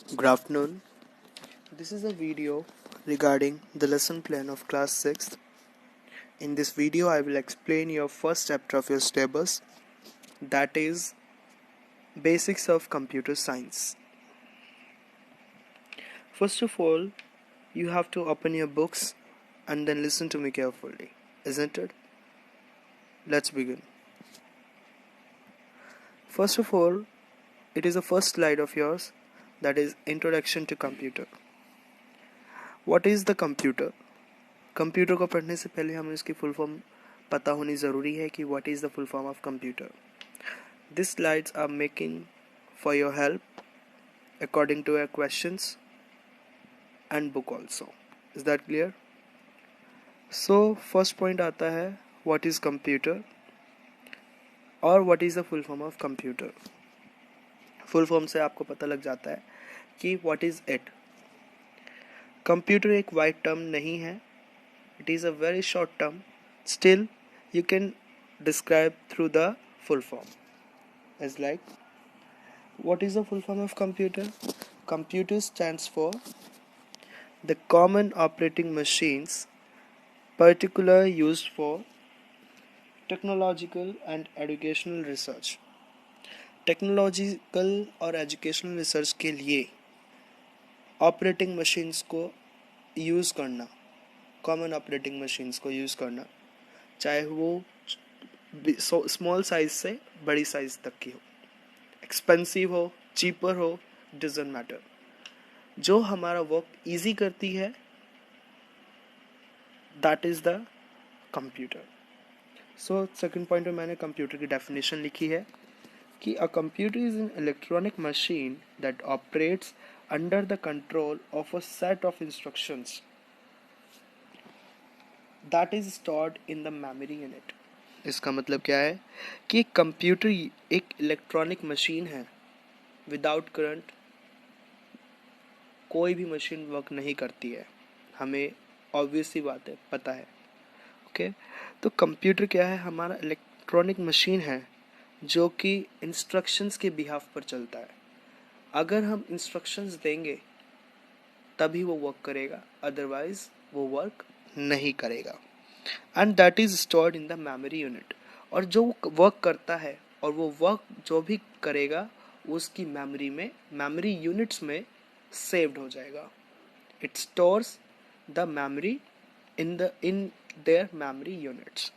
Good afternoon. This is a video regarding the lesson plan of class 6th. In this video, I will explain your first chapter of your syllabus, that is Basics of Computer Science. First of all, you have to open your books and then listen to me carefully, isn't it? Let's begin. First of all, it is the first slide of yours, that is Introduction to Computer. What is the computer? Computer को पढ़ने से पहले हमें इसकी full form पता होनी ज़रूरी है कि what is the full form of computer. This slides are making for your help according to your questions and book also. Is that clear? So first point आता है व्हाट इज़ कंप्यूटर और what is the full form of computer. Full form से आपको पता लग जाता है कि व्हाट इज़ इट. कंप्यूटर एक वाइड टर्म नहीं है. It is a very short term. Still, you can describe through the full form. As like, what is the full form of computer? Computer stands for the common operating machines, particular used for technological and educational research. Technological और educational research के लिए operating machines को use करना, common operating machines को use करना, चाहे वो small size से बड़ी साइज तक की हो, एक्सपेंसिव हो, चीपर हो, डजंट मैटर. जो हमारा वर्क इजी करती है, that is the computer. So second point में मैंने कंप्यूटर की डेफिनेशन लिखी है कि a computer is an electronic machine that operates under the control of a set of instructions that is stored in the memory unit. इसका मतलब क्या है कि कंप्यूटर एक इलेक्ट्रॉनिक मशीन है. विदाउट करंट कोई भी मशीन वर्क नहीं करती है. हमें ऑब्वियस सी बात है, पता है. ओके, तो कंप्यूटर क्या है? हमारा इलेक्ट्रॉनिक मशीन है जो कि इंस्ट्रक्शंस के बिहाफ पर चलता है. अगर हम इंस्ट्रक्शंस देंगे तभी वो वर्क करेगा, अदरवाइज वो वर्क नहीं करेगा. And that is stored in the memory unit. और जो वर्क करता है और वो वर्क जो भी करेगा उसकी मेमोरी में, मेमोरी यूनिट्स में सेव्ड हो जाएगा. It stores the memory in their memory units.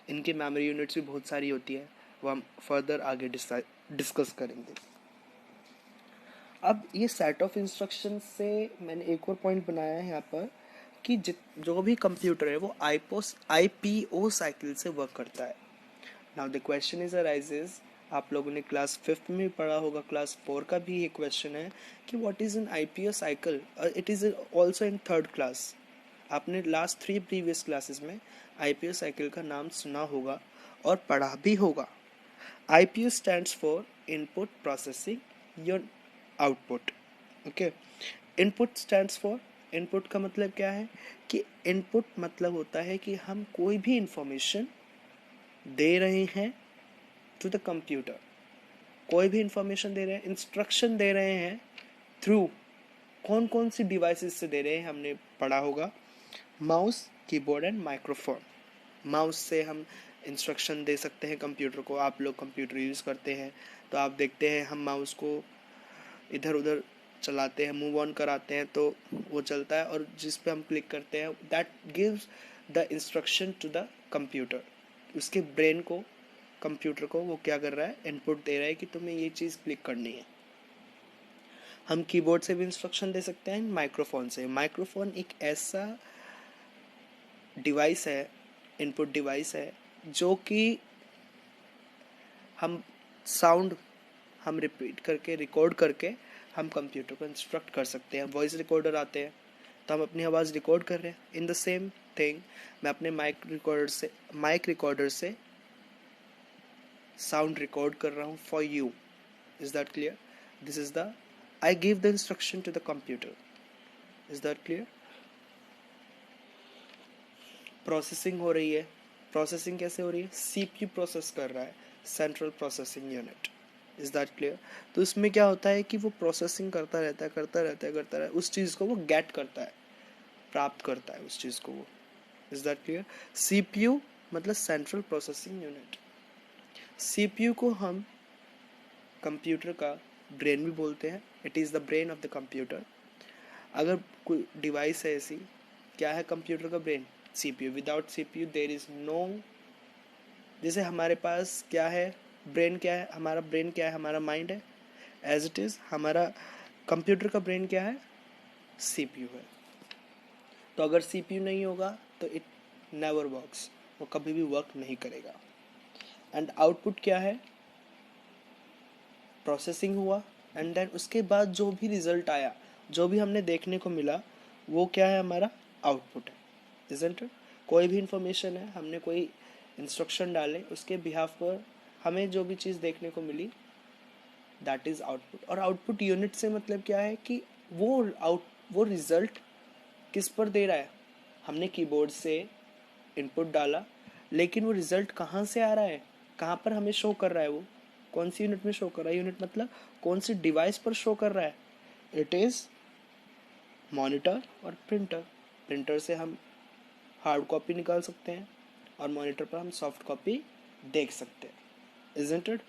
इनकी मेमोरी यूनिट्स भी बहुत सारी होती है, वो हम फर्दर आगे डिस्कस करेंगे. अब ये सेट ऑफ इंस्ट्रक्शन से मैंने एक और पॉइंट बनाया है यहाँ पर कि जो भी कंप्यूटर है वो IPO साइकिल से वर्क करता है. Now the question is arises, आप लोगों ने क्लास 5th में पढ़ा होगा, क्लास 4 का भी एक क्वेश्चन है कि what is an IPO cycle. It is also in 3rd class. आपने लास्ट 3 प्रीवियस क्लासेस में IPO साइकिल का नाम सुना होगा और पढ़ा भी होगा. IPO stands for input processing your output. Okay, input stands for, input का मतलब क्या है कि इनपुट मतलब होता है कि हम कोई भी इंफॉर्मेशन दे रहे हैं टू द कंप्यूटर. कोई भी इंफॉर्मेशन दे रहे हैं, इंस्ट्रक्शन दे रहे हैं थ्रू कौन कौन सी डिवाइसेस से दे रहे हैं. हमने पढ़ा होगा mouse, keyboard and microphone. Mouse से हम इंस्ट्रक्शन दे सकते हैं कंप्यूटर को. आप लोग कंप्यूटर यूज़ करते हैं तो आप देखते हैं हम माउस को इधर उधर चलाते हैं, मूव ऑन कराते हैं तो वो चलता है, और जिस पे हम क्लिक करते हैं that gives the instruction to the computer. उसके ब्रेन को, कंप्यूटर को वो क्या कर रहा है, इनपुट दे रहा है कि तुम्हें ये चीज़ क्लिक करनी है. हम कीबोर्ड से भी इंस्ट्रक्शन दे सकते हैं, माइक्रोफोन से. माइक्रोफोन एक ऐसा डिवाइस है, इनपुट डिवाइस है, जो कि हम साउंड हम रिपीट करके, रिकॉर्ड करके हम कंप्यूटर को इंस्ट्रक्ट कर सकते हैं. वॉइस रिकॉर्डर आते हैं तो हम अपनी आवाज़ रिकॉर्ड कर रहे हैं. इन द सेम थिंग मैं अपने माइक रिकॉर्डर से साउंड रिकॉर्ड कर रहा हूँ for you. Is that clear? This is the I give the instruction to the computer. Is that clear? Processing हो रही है. प्रोसेसिंग कैसे हो रही है? CPU प्रोसेस कर रहा है, central processing unit. Is that clear? तो इसमें क्या होता है कि वो प्रोसेसिंग करता रहता है, उस चीज़ को वो गेट करता है, प्राप्त करता है उस चीज़ को वो। Is that clear? सीपीयू मतलब सेंट्रल प्रोसेसिंग यूनिट। सीपीयू को हम कंप्यूटर का ब्रेन भी बोलते हैं, it is the brain of the computer. अगर कोई डिवाइस है ऐसी, क्या है कंप्यूटर का brain? CPU. Without CPU there is no, जैसे हमारे पास क्या है, ब्रेन क्या है, हमारा ब्रेन क्या है, हमारा माइंड है, एज इट इज़ हमारा कंप्यूटर का ब्रेन क्या है? सीपीयू है। तो अगर सीपीयू नहीं होगा तो इट नेवर वर्क्स, वो कभी भी वर्क नहीं करेगा। एंड आउटपुट क्या है? प्रोसेसिंग हुआ, एंड देन उसके बाद जो भी रिजल्ट आया, जो भी हमने देखने को मिला, वो क्या है? हमारा आउटपुट है। Isn't it? कोई भी इंफॉर्मेशन है, हमने कोई इंस्ट्रक्शन डाले, उसके बिहाफ पर हमें जो भी चीज़ देखने को मिली, दैट इज़ आउटपुट। और आउटपुट यूनिट से मतलब क्या है कि वो रिजल्ट किस पर दे रहा है? हमने कीबोर्ड से इनपुट डाला, लेकिन वो रिजल्ट कहाँ से आ रहा है, कहाँ पर हमें शो कर रहा है? वो कौन सी यूनिट में शो कर रहा है? यूनिट मतलब कौन सी डिवाइस पर शो कर रहा है? इट इज़ मॉनिटर और प्रिंटर। प्रिंटर से हम हार्ड कॉपी निकाल सकते हैं और मॉनिटर पर हम सॉफ्ट कॉपी देख सकते हैं। Isn't it?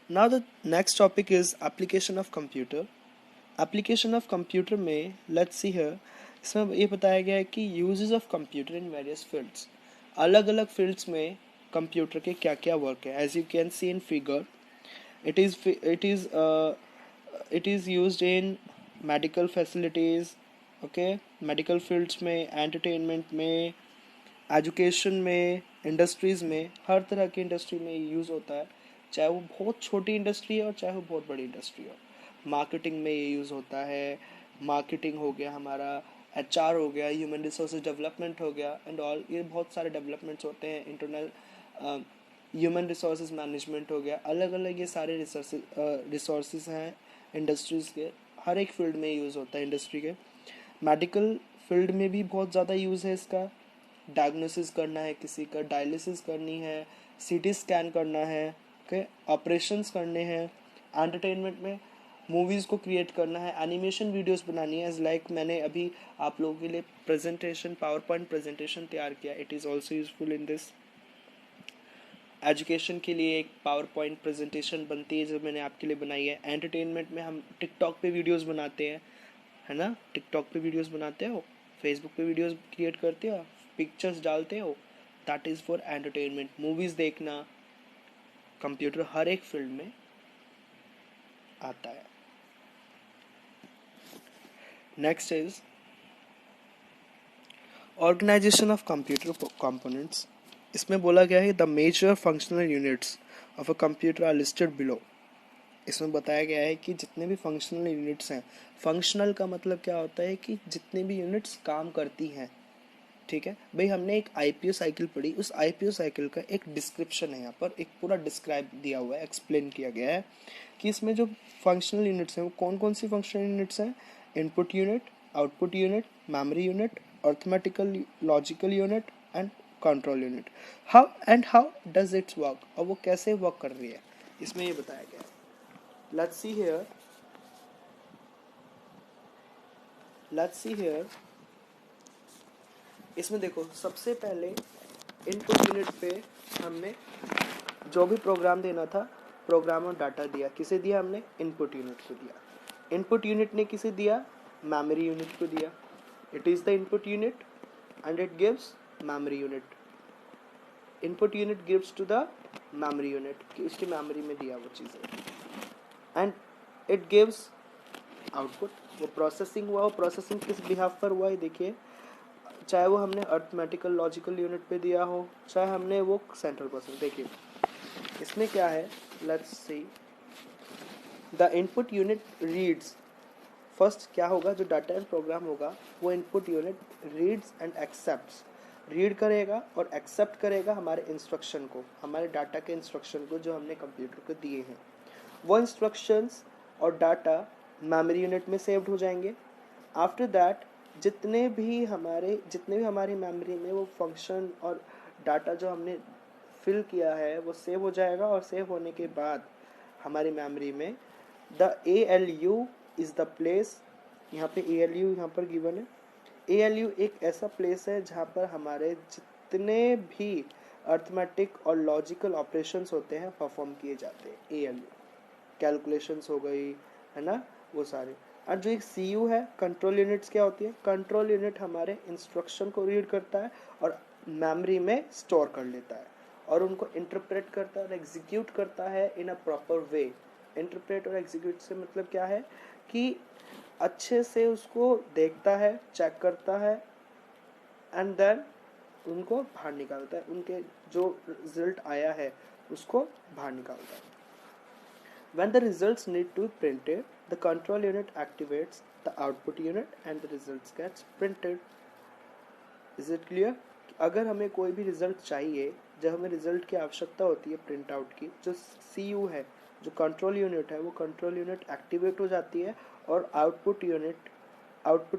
Now the next topic is application of computer. Application of computer में लेट्स सी हियर, इसमें ये बताया गया है कि uses of computer in various fields. अलग अलग फील्ड्स में कंप्यूटर के क्या क्या वर्क है। As you can see in figure, it is it is it is used in medical facilities, okay, medical fields में, एंटरटेनमेंट में, एजुकेशन में, इंडस्ट्रीज़ में, हर तरह की इंडस्ट्री में यूज़ होता है, चाहे वो बहुत छोटी इंडस्ट्री है और चाहे वो बहुत बड़ी इंडस्ट्री हो। मार्केटिंग में ये यूज़ होता है, मार्केटिंग हो गया हमारा, एचआर हो गया, ह्यूमन रिसोर्सेज डेवलपमेंट हो गया, एंड ऑल, ये बहुत सारे डेवलपमेंट्स होते हैं। इंटरनल ह्यूमन रिसोर्सेज मैनेजमेंट हो गया, अलग अलग ये सारे रिसोर्सेज हैं इंडस्ट्रीज़ के, हर एक फील्ड में यूज़ होता है इंडस्ट्री के। मेडिकल फील्ड में भी बहुत ज़्यादा यूज़ है इसका। डायग्नोसिस करना है किसी का, डायलिसिस करनी है, सीटी स्कैन करना है, ओके, ऑपरेशंस करने हैं। एंटरटेनमेंट में मूवीज़ को क्रिएट करना है, एनिमेशन वीडियोस बनानी है। एज लाइक मैंने अभी आप लोगों के लिए प्रेजेंटेशन, पावर पॉइंट प्रेजेंटेशन तैयार किया, it is also useful in this. Education के लिए एक पावर पॉइंट प्रेजेंटेशन बनती है जो मैंने आपके लिए बनाई है। एंटरटेनमेंट में हम टिकटॉक पे वीडियोस बनाते हैं, है ना, टिकटॉक पे वीडियोस बनाते हो, फेसबुक पे वीडियोस क्रिएट करते हो, पिक्चर्स डालते हो, that is for entertainment. Movies देखना, कंप्यूटर हर एक फील्ड में आता है। Next is organisation of computer components. इसमें बोला गया है the major functional units of a computer are listed below. इसमें बताया गया है कि जितने भी फंक्शनल यूनिट्स हैं, फंक्शनल का मतलब क्या होता है कि जितने भी यूनिट्स काम करती हैं, ठीक है भाई। हमने एक आईपीओ साइकिल पढ़ी, उस आईपीओ साइकिल का एक डिस्क्रिप्शन है यहाँ पर, एक पूरा डिस्क्राइब दिया हुआ है, एक्सप्लेन किया गया है कि इसमें जो फंक्शनल यूनिट्स हैं वो कौन कौन सी फंक्शनल यूनिट्स हैं। Input unit, output unit, memory unit, arithmetical logical unit and control unit. How does it's work, और वो कैसे वर्क कर रही है, इसमें ये बताया गया है। लेट्स सी हियर, इसमें देखो सबसे पहले इनपुट यूनिट पे हमने जो भी प्रोग्राम देना था, प्रोग्राम और डाटा दिया, किसे दिया हमने? इनपुट यूनिट को दिया। इनपुट यूनिट ने किसे दिया? मेमोरी यूनिट को दिया। It is the input unit and it gives memory unit. Input unit gives to the memory unit कि उसकी मेमोरी में दिया वो चीज़ें, एंड इट गिव्स आउटपुट। वो प्रोसेसिंग हुआ, वो प्रोसेसिंग किस बिहाफ पर हुआ है देखिए, चाहे वो हमने अर्थमेटिकल लॉजिकल यूनिट पे दिया हो, चाहे हमने वो सेंट्रल प्रोसेस। देखिए इसमें क्या है, let's see, the input unit reads. First क्या होगा, जो डाटा एंड प्रोग्राम होगा वो input unit reads and accepts, read करेगा और एक्सेप्ट करेगा हमारे इंस्ट्रक्शन को, हमारे डाटा के इंस्ट्रक्शन को जो हमने कंप्यूटर को दिए हैं। वो इंस्ट्रक्शंस और डाटा मेमोरी यूनिट में सेव्ड हो जाएंगे। आफ्टर दैट जितने भी हमारी मेमोरी में वो फंक्शन और डाटा जो हमने फिल किया है वो सेव हो जाएगा, और सेव होने के बाद हमारी मेमोरी में the ALU is the place, यहाँ पे ALU यहाँ पर गिवन है। ALU एक ऐसा प्लेस है जहाँ पर हमारे जितने भी अर्थमेटिक और लॉजिकल ऑपरेशंस होते हैं परफॉर्म किए जाते हैं। ALU कैलकुलेशंस हो गई, है ना, वो सारे। और जो एक CU है, कंट्रोल यूनिट्स, क्या होती है? कंट्रोल यूनिट हमारे इंस्ट्रक्शन को रीड करता है और मेमोरी में स्टोर कर लेता है, और उनको इंटरप्रेट करता है और एग्जीक्यूट करता है इन अ प्रॉपर वे। इंटरप्रेट और एग्जीक्यूट से मतलब क्या है कि अच्छे से उसको देखता है, चेक करता है, एंड देन उनको बाहर निकालता है, उनके जो रिजल्ट आया है उसको बाहर निकालता है। When the results need to be printed, the control unit activates the output unit and the results gets printed. Is it clear? अगर हमें कोई भी रिजल्ट चाहिए, जब हमें रिजल्ट की आवश्यकता होती है प्रिंट आउट की, जो CU है, जो कंट्रोल यूनिट है, वो कंट्रोल यूनिट एक्टिवेट हो जाती है और आउटपुट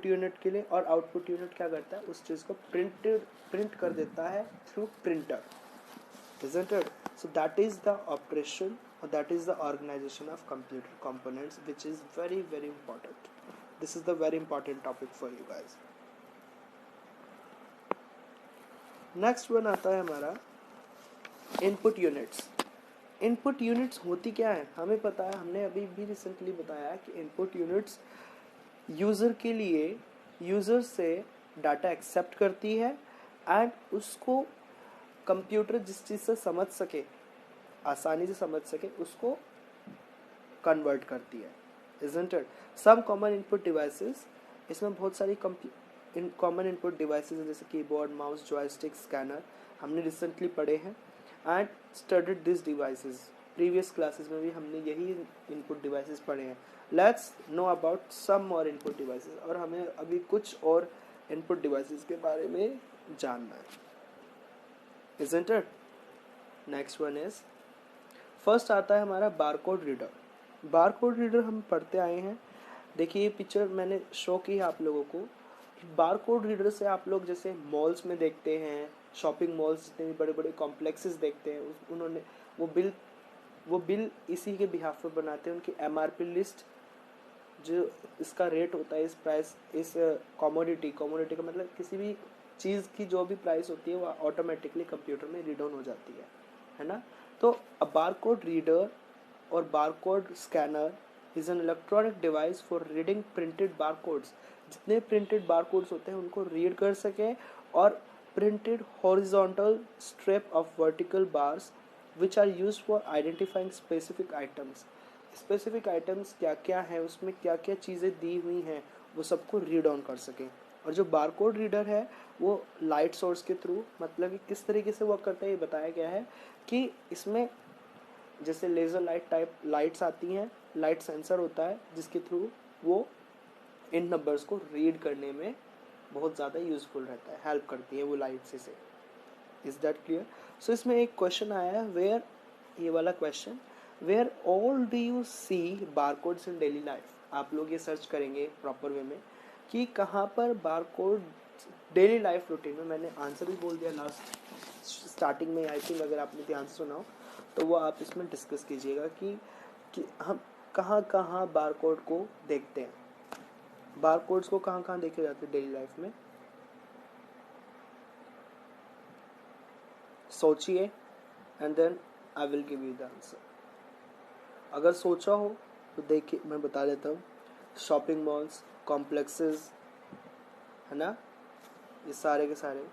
यूनिट के लिए, और आउटपुट यूनिट क्या करता है? उस चीज़ को प्रिंट कर देता है through printer, isn't it? So that is the operation, or that is the organization of computer components, which is very very important. This is the very important topic for you guys. Next one आता है हमारा input units. Input units होती क्या है? हमें पता है, हमने अभी भी रिसेंटली बताया कि इनपुट यूनिट्स यूज़र के लिए, यूज़र से डाटा एक्सेप्ट करती है एंड उसको कंप्यूटर जिस चीज़ से समझ सके, आसानी से समझ सके, उसको कन्वर्ट करती है, isn't it? Some common input devices, इसमें बहुत सारी कॉमन इनपुट डिवाइसेस हैं, जैसे कीबोर्ड, माउस, जॉयस्टिक, स्कैनर, हमने रिसेंटली पढ़े हैं and studied this devices. Previous classes में भी हमने यही इनपुट डिवाइसेस पढ़े हैं। Let's know about some more input devices, और हमें अभी कुछ और इनपुट डिवाइसेस के बारे में जानना है, isn't it? Next one is, first आता है हमारा बारकोड रीडर। बारकोड रीडर हम पढ़ते आए हैं। देखिए ये पिक्चर मैंने शो की है आप लोगों को। बारकोड रीडर से आप लोग जैसे मॉल्स में देखते हैं, शॉपिंग मॉल्स, जितने भी बड़े बड़े कॉम्प्लेक्सेस देखते हैं, उन्होंने वो बिल इसी के बिहाफ पर बनाते हैं। उनकी MRP लिस्ट, जो इसका रेट होता है, इस प्राइस, इस कमोडिटी का मतलब किसी भी चीज़ की जो भी प्राइस होती है वो ऑटोमेटिकली कंप्यूटर में रीड ऑन हो जाती है ना। तो अ बारकोड रीडर और barcode scanner is an electronic device for reading printed barcodes. जितने प्रिंटेड बारकोड्स होते हैं उनको रीड कर सके, और printed horizontal strip of vertical bars which are used for identifying specific items. Specific items क्या क्या है, उसमें क्या क्या चीज़ें दी हुई हैं, वो सबको रीड ऑन कर सकें। और जो बारकोड रीडर है वो लाइट सोर्स के थ्रू, मतलब कि किस तरीके से वर्क करता है ये बताया गया है कि इसमें जैसे लेज़र लाइट टाइप लाइट्स आती हैं, लाइट सेंसर होता है जिसके थ्रू वो इन नंबर्स को रीड करने में बहुत ज़्यादा यूज़फुल रहता है, हेल्प करती है वो लाइट से। Is that clear? सो इसमें एक क्वेश्चन आया है, वेयर, ये वाला question, where all do you see barcodes in daily life. आप लोग ये सर्च करेंगे प्रॉपर वे में कि कहाँ पर बारकोड डेली लाइफ रूटीन में, मैंने आंसर भी बोल दिया लास्ट स्टार्टिंग में, आई थिंक अगर आपने ध्यान से सुना हो तो वो आप इसमें डिस्कस कीजिएगा कि हम कहाँ कहाँ बारकोड को देखते हैं, बारकोड्स को कहाँ कहाँ देखे जाते हैं डेली लाइफ में। सोचिए and then I will give you the answer. अगर सोचा हो तो देखिए मैं बता देता हूँ। शॉपिंग मॉल्स, कॉम्प्लेक्सेस, है ना, ये सारे के सारे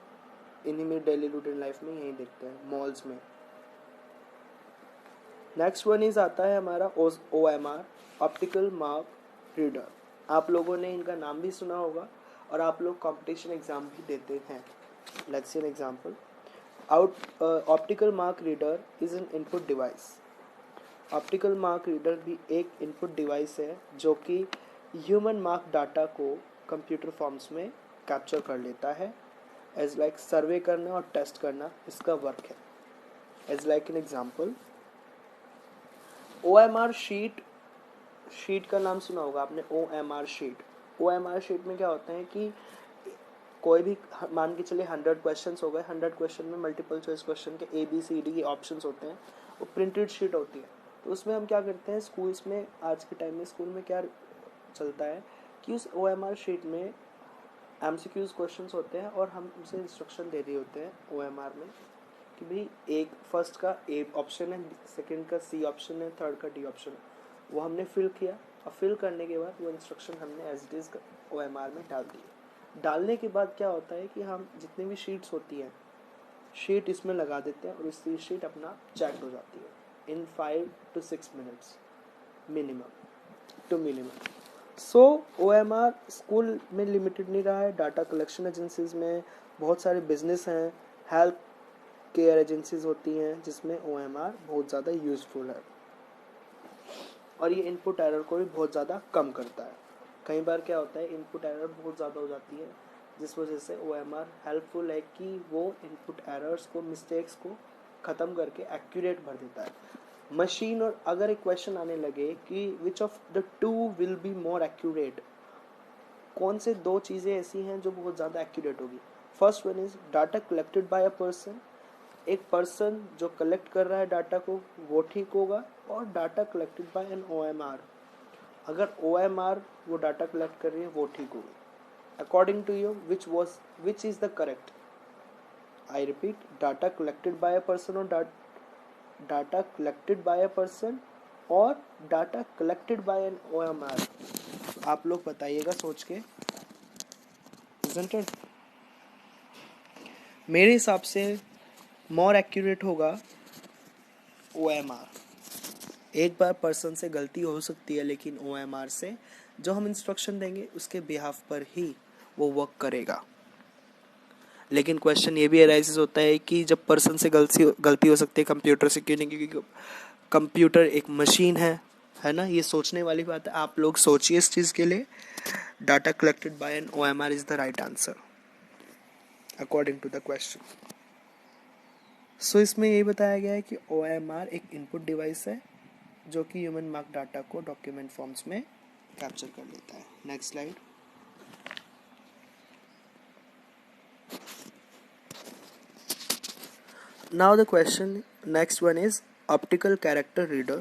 इन्हीं में डेली रूटीन लाइफ में यही देखते हैं, मॉल्स में। नेक्स्ट वन इज आता है हमारा OMR, ऑप्टिकल मार्क रीडर। आप लोगों ने इनका नाम भी सुना होगा और आप लोग कंपटीशन एग्जाम भी देते हैं। Let's see an example. Optical mark reader is an input device. Optical mark reader भी एक इनपुट डिवाइस है जो कि ह्यूमन मार्क डाटा को कंप्यूटर फॉर्म्स में कैप्चर कर लेता है। एज लाइक सर्वे करना और टेस्ट करना इसका वर्क है। As like an example, OMR sheet का नाम सुना होगा आपने, OMR शीट। OMR शीट में क्या होता है कि कोई भी मान के चलिए 100 क्वेश्चन हो गए, 100 क्वेश्चन में मल्टीपल चॉइस क्वेश्चन के ABCD के ऑप्शंस होते हैं, वो प्रिंटेड शीट होती है। तो उसमें हम क्या करते हैं स्कूल्स में, आज के टाइम में स्कूल में क्या चलता है कि उस OMR शीट में MCQs क्वेश्चंस होते हैं और हम उसे इंस्ट्रक्शन दे दिए होते हैं OMR में कि भाई एक फर्स्ट का A ऑप्शन है, सेकंड का C ऑप्शन है, थर्ड का D ऑप्शन है, वो हमने फिल किया और फिल करने के बाद वो इंस्ट्रक्शन हमने एज इट इज OMR में डाल दिए। डालने के बाद क्या होता है कि हम जितनी भी शीट्स होती हैं, शीट इसमें लगा देते हैं और इसकी शीट अपना चेक हो जाती है इन 5 to 6 minutes minimum. So OMR school में लिमिटेड नहीं रहा है, डाटा कलेक्शन एजेंसीज में बहुत सारे बिजनेस हैं, हेल्थ केयर एजेंसीज होती हैं जिसमें OMR बहुत ज़्यादा यूज़फुल है और ये इनपुट एरर को भी बहुत ज़्यादा कम करता है। कई बार क्या होता है इनपुट एरर बहुत ज़्यादा हो जाती है, जिस वजह से OMR हेल्पफुल है कि वो इनपुट एरर्स को, मिस्टेक्स को ख़त्म करके एक्यूरेट भर देता है मशीन। और अगर एक क्वेश्चन आने लगे कि which of the two will be more accurate, कौन से दो चीज़ें ऐसी हैं जो बहुत ज़्यादा एक्यूरेट होगी। First one is data collected by a person, एक पर्सन जो कलेक्ट कर रहा है डाटा को वो ठीक होगा, और data collected by an OMR, अगर OMR वो डाटा कलेक्ट कर रही है वो ठीक होगी। According to you which is the correct? I repeat, data collected by a person और data collected by a person और data collected by an OMR। आप लोग बताइएगा सोच के। Isn't it? मेरे हिसाब से मोर एक्यूरेट होगा OMR। एक बार पर्सन से गलती हो सकती है, लेकिन OMR से जो हम इंस्ट्रक्शन देंगे उसके बिहाफ पर ही वो वर्क करेगा। लेकिन क्वेश्चन ये भी अराइज होता है कि जब पर्सन से गलती हो सकती है कंप्यूटर से क्यों नहीं, क्योंकि कंप्यूटर एक मशीन है ना। ये सोचने वाली बात है, आप लोग सोचिए इस चीज़ के लिए। Data collected by an OMR is the right answer according to the question. So इसमें यही बताया गया है कि OMR एक इनपुट डिवाइस है जो कि ह्यूमन मार्क डाटा को डॉक्यूमेंट फॉर्म्स में कैप्चर कर लेता है। Next slide. Now the question next one is optical character reader.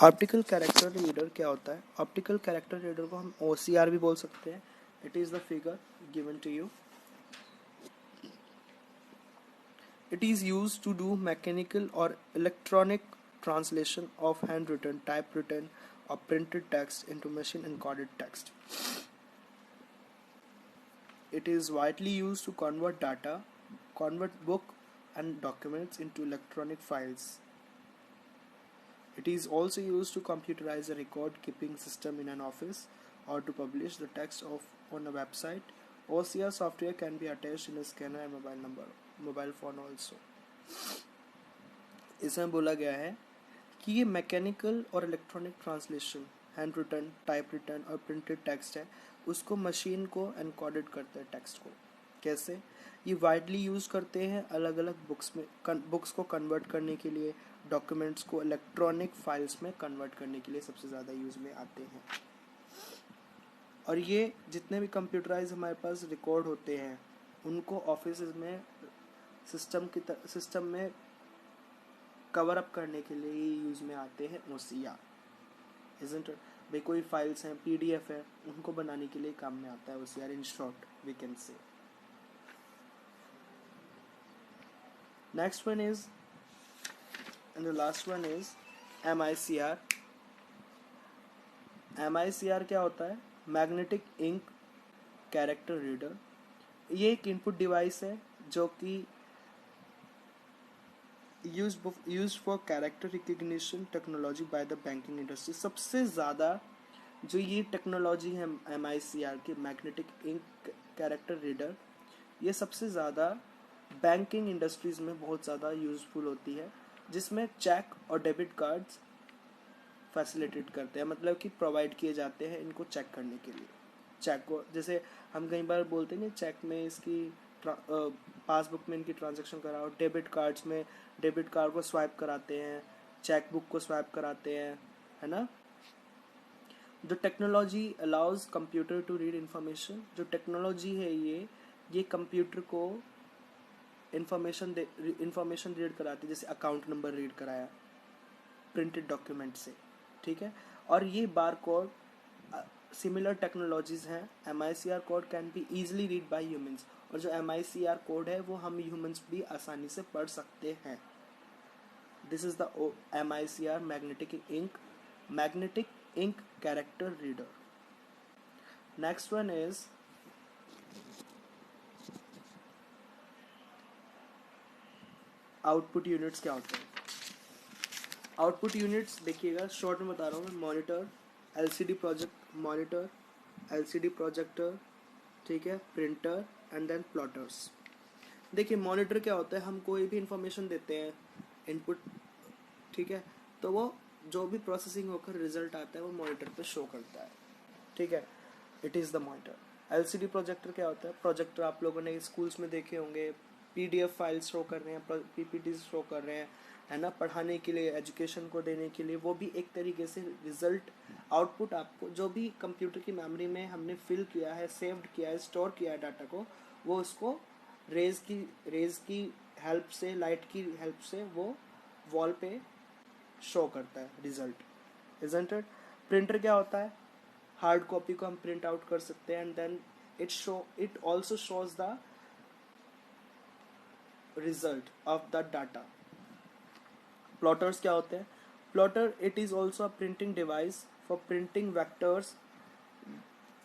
Optical character reader क्या होता है? ऑप्टिकल कैरेक्टर रीडर को हम OCR भी बोल सकते हैं। It is the figure given to you. It is used to do mechanical or electronic translation of handwritten, typewritten, or printed text into machine encoded text. It is widely used to convert data, convert book and documents into electronic files. It is also used to computerize a record keeping system in an office or to publish the text on a website. OCR software can be attached in a scanner and mobile phone also. इसमें बोला गया है कि ये mechanical और electronic translation, handwritten, typewritten और printed text है, उसको मशीन को एनकोडेड करते हैं टेक्स्ट को। कैसे? ये वाइडली यूज़ करते हैं अलग अलग बुक्स को कन्वर्ट करने के लिए, डॉक्यूमेंट्स को इलेक्ट्रॉनिक फाइल्स में कन्वर्ट करने के लिए सबसे ज़्यादा यूज़ में आते हैं। और ये जितने भी कंप्यूटराइज हमारे पास रिकॉर्ड होते हैं उनको ऑफिस में सिस्टम में कवर अप करने के लिए ही यूज़ में आते हैं OCR। Isn't it? भाई कोई फाइल्स हैं, PDF है, उनको बनाने के लिए काम में आता है OCR। In short we can say. Next one is and the last one is MICR। MICR क्या होता है? Magnetic ink character reader. ये एक इनपुट डिवाइस है जो कि used for character recognition technology by the banking industry। सबसे ज़्यादा जो ये टेक्नोलॉजी है MICR की, मैग्नेटिक इंक कैरेक्टर रीडर, ये सबसे ज़्यादा बैंकिंग इंडस्ट्रीज़ में बहुत ज़्यादा यूज़फुल होती है, जिसमें चेक और डेबिट कार्ड्स फैसिलिटेट करते हैं, मतलब कि प्रोवाइड किए जाते हैं इनको चेक करने के लिए। चेक को जैसे हम कई बार बोलते हैं चेक में इसकी पासबुक में इनकी ट्रांजैक्शन कराओ, डेबिट कार्ड्स में डेबिट कार्ड को स्वाइप कराते हैं, चेक बुक को स्वाइप कराते हैं, है ना। The technology allows computer to read information. जो टेक्नोलॉजी है ये ये कंप्यूटर को इंफॉर्मेशन रीड कराती है, जैसे अकाउंट नंबर रीड कराया प्रिंटेड डॉक्यूमेंट से, ठीक है। और ये बार कोड सिमिलर टेक्नोलॉजीज हैं। MICR code can be easily read by humans, और जो MICR कोड है वो हम ह्यूमंस भी आसानी से पढ़ सकते हैं। This is the MICR magnetic ink character reader. Next one is output units. क्या होते हैं आउटपुट यूनिट्स? देखिएगा, शॉर्ट में बता रहा हूँ मैं। मॉनिटर, LCD प्रोजेक्टर, ठीक है, प्रिंटर एंड देन प्लॉटर्स। देखिए, मॉनिटर क्या होता है, हम कोई भी इंफॉर्मेशन देते हैं इनपुट, ठीक है, तो वो जो भी प्रोसेसिंग होकर रिजल्ट आता है वो मॉनिटर पे शो करता है, ठीक है। It is the monitor. LCD projector क्या होता है? प्रोजेक्टर आप लोगों ने स्कूल्स में देखे होंगे, PDF फाइल शो कर रहे हैं, PPT शो कर रहे हैं, है ना, पढ़ाने के लिए, एजुकेशन को देने के लिए। वो भी एक तरीके से रिजल्ट, आउटपुट आपको जो भी कंप्यूटर की मेमोरी में हमने फिल किया है, सेव्ड किया है, स्टोर किया है डाटा को, वो उसको रेज की हेल्प से, लाइट की हेल्प से वो वॉल पे शो करता है रिजल्ट, इजंट इट? प्रिंटर क्या होता है? हार्ड कॉपी को हम प्रिंट आउट कर सकते हैं and then it also shows the result of the data. Plotters क्या होते हैं? Plotter, it is also a printing device for printing vectors,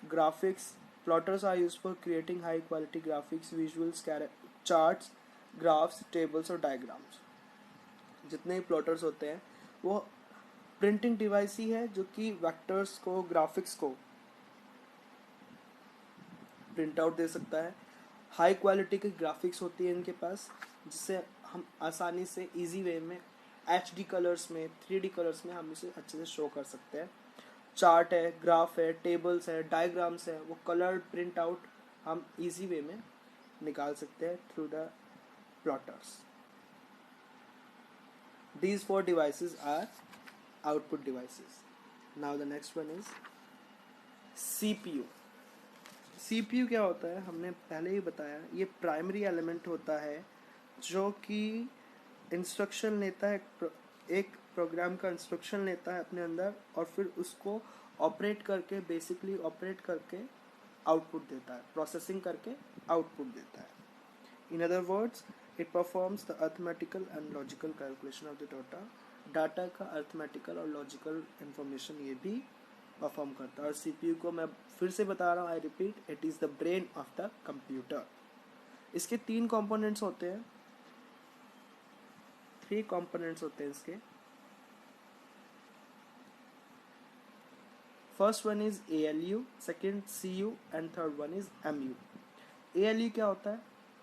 graphics. Plotters are used for creating high quality graphics, visuals, charts, graphs, tables और diagrams. जितने भी plotters होते हैं वो printing device ही है जो कि वेक्टर्स को, ग्राफिक्स को प्रिंट आउट दे सकता है। हाई क्वालिटी की ग्राफिक्स होती है इनके पास, जिससे हम आसानी से इजी वे में HD कलर्स में, 3D कलर्स में हम इसे अच्छे से शो कर सकते हैं। चार्ट है, ग्राफ है, टेबल्स है, डायग्राम्स है, वो कलर्ड प्रिंट आउट हम इजी वे में निकाल सकते हैं through the plotters. These 4 devices are output devices. Now the next one is CPU. CPU क्या होता है? हमने पहले ही बताया, ये प्राइमरी एलिमेंट होता है जो कि इंस्ट्रक्शन लेता है, एक प्रोग्राम का इंस्ट्रक्शन लेता है अपने अंदर और फिर उसको ऑपरेट करके, बेसिकली ऑपरेट करके आउटपुट देता है, प्रोसेसिंग करके आउटपुट देता है। In other words, it performs the arithmetical and logical calculation of the data का अर्थमेटिकल और लॉजिकल इंफॉर्मेशन ये भी परफॉर्म करता है। और CPU को मैं फिर से बता रहा हूँ, I repeat, it is the brain of the computer. इसके 3 कंपोनेंट्स होते हैं, 3 कंपोनेंट्स होते हैं इसके। First one is ALU, second CU and third one is MU। ALU क्या होता है?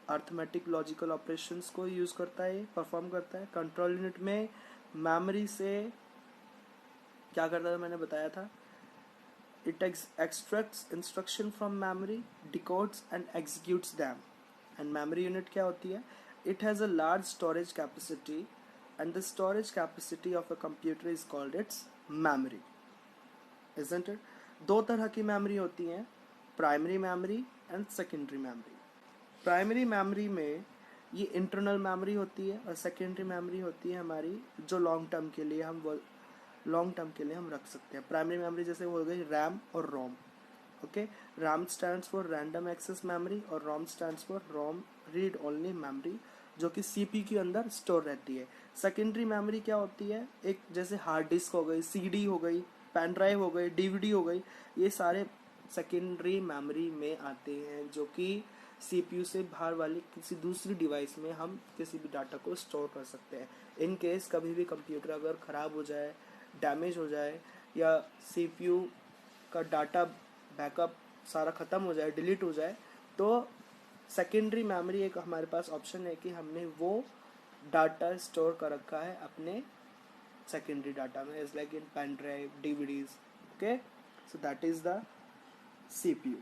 अर्थमेटिक लॉजिकल ऑपरेशंस को यूज करता है, परफॉर्म करता है। कंट्रोल यूनिट में मेमोरी से क्या करता था, मैंने बताया था, it extracts instruction from memory, डिकोड्स and executes them. And memory unit क्या होती है? It has a large storage capacity and the storage capacity of a computer is called its memory, isn't it? 2 तरह की मेमोरी होती हैं, primary memory and secondary memory. Primary memory में ये internal memory होती है और सेकेंडरी मेमोरी होती है हमारी जो लॉन्ग टर्म के लिए हम रख सकते हैं। प्राइमरी मेमोरी जैसे हो गई रैम और ROM, okay. RAM stands for random access memory और ROM stands for ROM read only memory, जो कि CPU के अंदर स्टोर रहती है। सेकेंडरी मेमोरी क्या होती है? एक जैसे हार्ड डिस्क हो गई, CD हो गई, पेन ड्राइव हो गई, DVD हो गई, ये सारे सेकेंडरी मेमोरी में आते हैं, जो कि CPU से बाहर वाली किसी दूसरी डिवाइस में हम किसी भी डाटा को स्टोर कर सकते हैं। इन केस कभी भी कंप्यूटर अगर ख़राब हो जाए, डैमेज हो जाए, या CPU का डाटा बैकअप सारा ख़त्म हो जाए, डिलीट हो जाए, तो सेकेंडरी मेमोरी एक हमारे पास ऑप्शन है कि हमने वो डाटा स्टोर कर रखा है अपने secondary data में, is like in pen drive, DVDs, okay? So that is the CPU.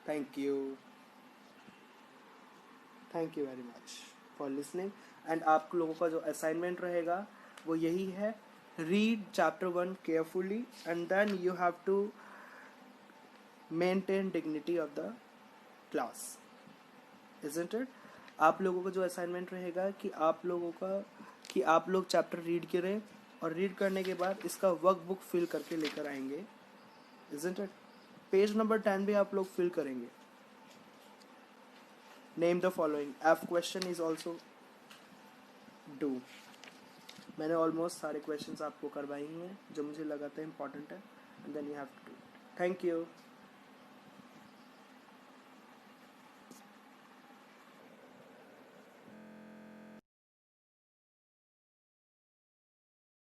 Thank you very much for listening. And आप लोगों का जो assignment रहेगा वो यही है, read chapter 1 carefully and then you have to maintain dignity of the class, isn't it? आप लोगों का जो असाइनमेंट रहेगा कि आप लोग चैप्टर रीड करें और रीड करने के बाद इसका वर्कबुक फिल करके लेकर आएंगे, isn't it? पेज नंबर 10 भी आप लोग फिल करेंगे. Name the following. F question is also do. मैंने ऑलमोस्ट सारे क्वेश्चंस आपको करवाई हैं जो मुझे लगा था इम्पॉर्टेंट है, and then you have to do. Thank you.